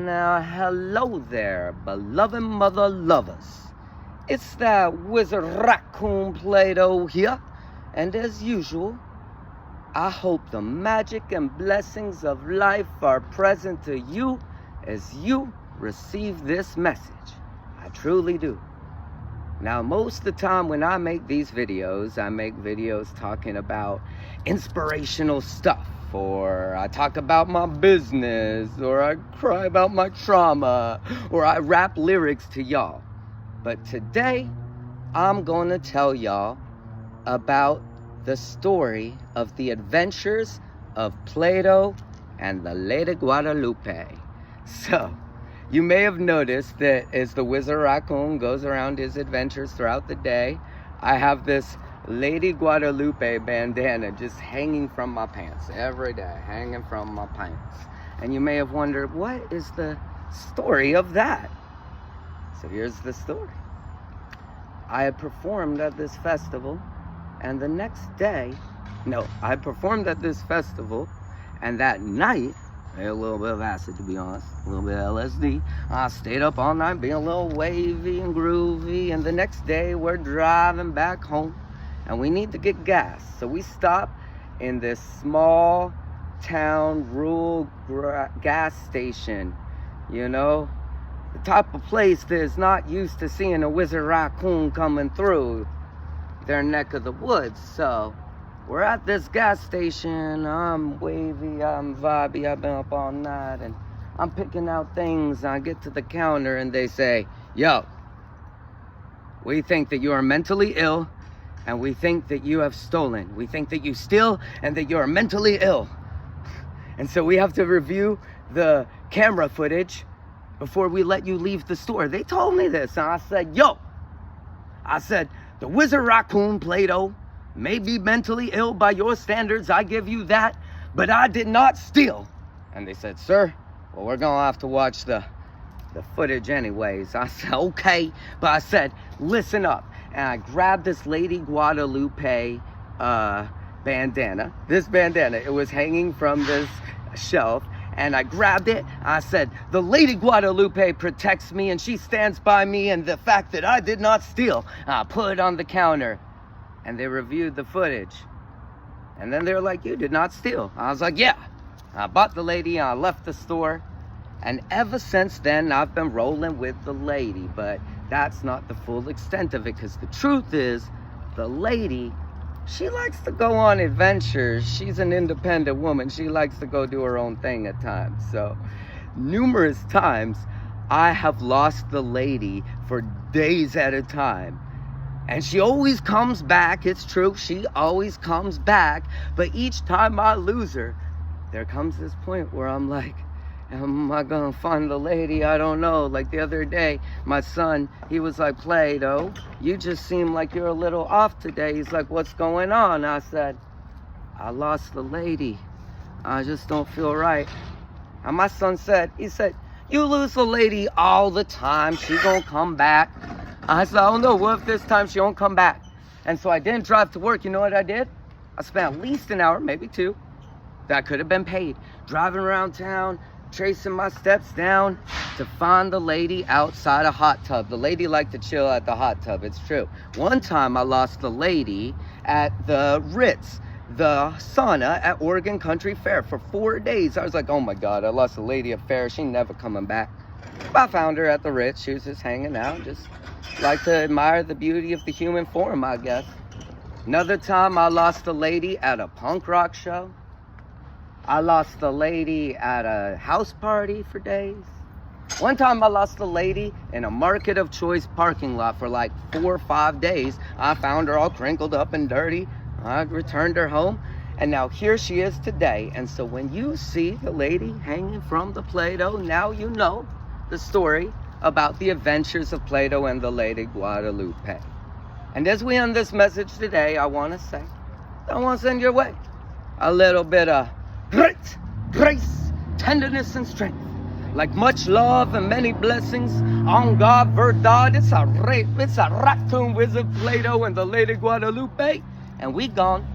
Now, hello there, beloved mother lovers. It's that Wizard Raccoon Play-Doh here, and as usual, I hope the magic and blessings of life are present to you as you receive this message. I truly do. Now, most of the time when I make these videos, I make videos talking about inspirational stuff, or I talk about my business, or I cry about my trauma, or I rap lyrics to y'all. But today, I'm gonna tell y'all about the story of the adventures of Plato and the Lady Guadalupe. So, you may have noticed that as the Wizard Raccoon goes around his adventures throughout the day, I have this Lady Guadalupe bandana just hanging from my pants every day, hanging from my pants. And you may have wondered, what is the story of that? So here's the story. I had performed at this festival, and the next day, I performed at this festival, and that night, I had a little bit of acid, to be honest, a little bit of LSD. I stayed up all night being a little wavy and groovy, and the next day we're driving back home, and we need to get gas. So we stop in this small town rural gas station, you know, the type of place that is not used to seeing a Wizard Raccoon coming through their neck of the woods. So we're at this gas station. I'm wavy, I'm vibey, I've been up all night, and I'm picking out things. I get to the counter and they say, yo, we think that you are mentally ill, and we think that you have stolen. We think that you steal and that you are mentally ill. And so we have to review the camera footage before we let you leave the store. They told me this, and I said, the Wizard Raccoon Play-Doh may be mentally ill by your standards, I give you that, but I did not steal. And they said, sir, well, we're gonna have to watch the footage anyways. I said, okay, but I said, listen up. And I grabbed this Lady Guadalupe bandana. This bandana, it was hanging from this shelf, and I grabbed it. I said, the Lady Guadalupe protects me, and she stands by me, and the fact that I did not steal. I put it on the counter, and they reviewed the footage. And then they were like, you did not steal. I was like, yeah. I bought the lady, and I left the store. And ever since then, I've been rolling with the lady, but that's not the full extent of it, because the truth is, the lady, she likes to go on adventures. She's an independent woman. She likes to go do her own thing at times. So, numerous times, I have lost the lady for days at a time. And she always comes back. It's true, she always comes back. But each time I lose her, there comes this point where I'm like, am I gonna find the lady? I don't know. Like the other day, my son, he was like, Play-Doh, you just seem like you're a little off today. He's like, what's going on? I said, I lost the lady. I just don't feel right. And my son said, you lose the lady all the time. She gonna come back. I said, I don't know, what if this time she won't come back? And so I didn't drive to work. You know what I did? I spent at least an hour, maybe two, that could have been paid, driving around town, tracing my steps down to find the lady outside a hot tub. The lady liked to chill at the hot tub, it's true. One time I lost the lady at the Ritz, the sauna at Oregon Country Fair for 4 days. I was like, oh my God, I lost the lady at fair. She never coming back. I found her at the Ritz. She was just hanging out, just like to admire the beauty of the human form, I guess. Another time I lost a lady at a punk rock show. I lost the lady at a house party for days. One time I lost a lady in a Market of Choice parking lot for like 4 or 5 days. I found her all crinkled up and dirty. I returned her home, and now here she is today. And so when you see the lady hanging from the Play-Doh, now you know the story about the adventures of Plato and the Lady Guadalupe. And as we end this message today, I want to send your way a little bit of grit, grace, tenderness, and strength. Like much love and many blessings on God, verdad. It's a raccoon Wizard Plato and the Lady Guadalupe, and we gone.